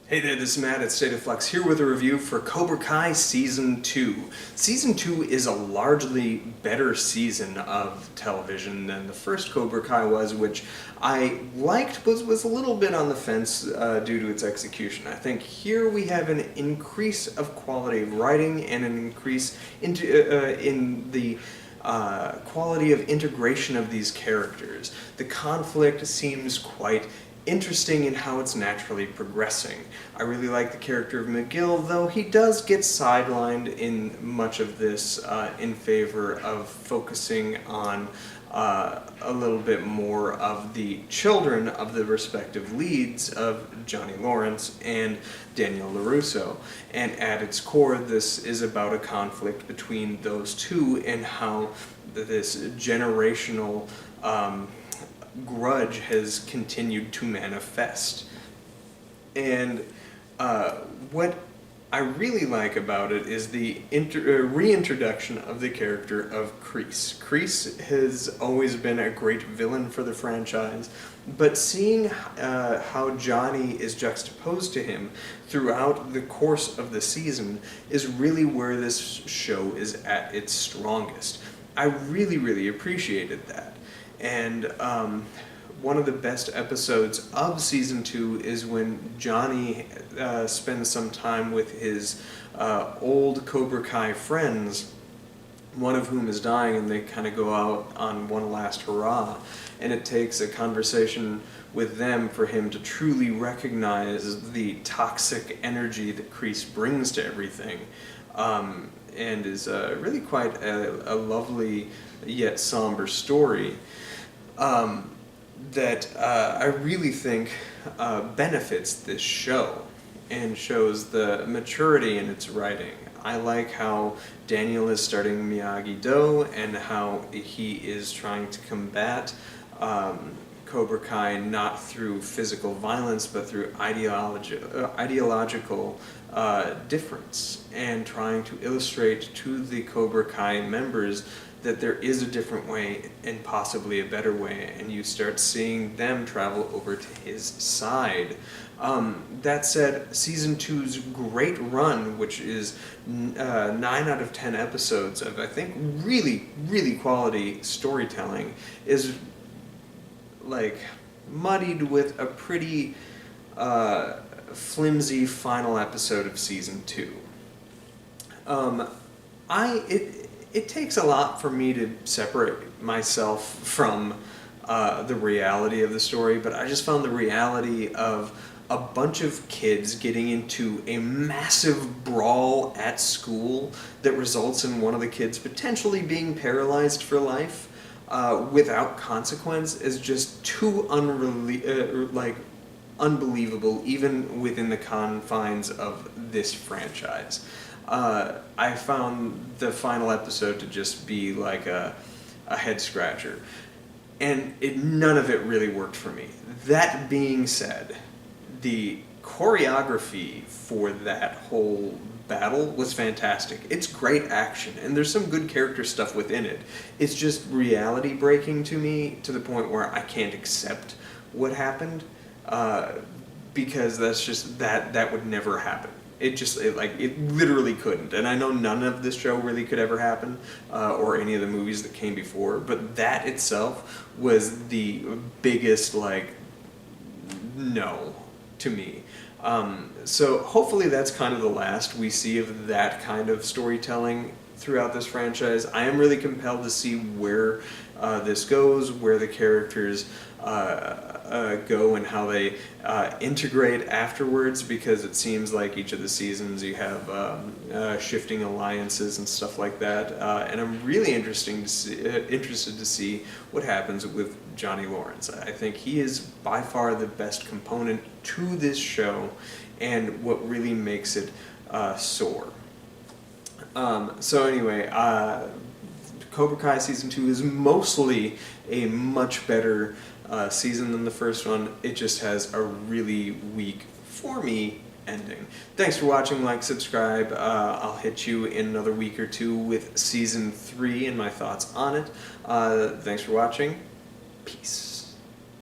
Hey there, this is Matt at State of Flux here with a review for Cobra Kai Season 2. Season 2 is a largely better season of television than the first Cobra Kai was, which I liked but was a little bit on the fence due to its execution. I think here we have an increase of quality of writing and an increase in the quality of integration of these characters. The conflict seems quite interesting in how it's naturally progressing. I really like the character of McGill, though he does get sidelined in much of this in favor of focusing on a little bit more of the children of the respective leads of Johnny Lawrence and Daniel LaRusso. And at its core, this is about a conflict between those two and how this generational grudge has continued to manifest. And what I really like about it is the reintroduction of the character of Kreese. Kreese has always been a great villain for the franchise, but seeing how Johnny is juxtaposed to him throughout the course of the season is really where this show is at its strongest. I really appreciated that. And one of the best episodes of Season 2 is when Johnny spends some time with his old Cobra Kai friends, one of whom is dying, and they kind of go out on one last hurrah. And it takes a conversation with them for him to truly recognize the toxic energy that Kreese brings to everything. And is really quite a lovely yet somber story that I really think benefits this show and shows the maturity in its writing. I like how Daniel is starting Miyagi-Do and how he is trying to combat Cobra Kai not through physical violence but through ideological difference, and trying to illustrate to the Cobra Kai members that there is a different way and possibly a better way, and you start seeing them travel over to his side. That said, Season 2's great run, which is 9 out of 10 episodes of, I think, really quality storytelling, is like muddied with a pretty flimsy final episode of Season 2. It takes a lot for me to separate myself from the reality of the story, but I just found the reality of a bunch of kids getting into a massive brawl at school that results in one of the kids potentially being paralyzed for life without consequence is just too unbelievable, even within the confines of this franchise. I found the final episode to just be like a head scratcher, and none of it really worked for me. That being said, the choreography for that whole battle was fantastic. It's great action, and there's some good character stuff within it. It's just reality breaking to me to the point where I can't accept what happened, because that's just that would never happen. It literally couldn't, and I know none of this show really could ever happen, or any of the movies that came before, but that itself was the biggest, no to me. So hopefully that's kind of the last we see of that kind of storytelling throughout this franchise. I am really compelled to see where this goes, where the characters go and how they integrate afterwards, because it seems like each of the seasons you have shifting alliances and stuff like that, and I'm really interested to see what happens with Johnny Lawrence. I think he is by far the best component to this show and what really makes it soar. So anyway, Cobra Kai Season 2 is mostly a much better season than the first one. It just has a really weak, for me, ending. Thanks for watching. Like, subscribe. I'll hit you in another week or two with Season 3 and my thoughts on it. Thanks for watching. Peace.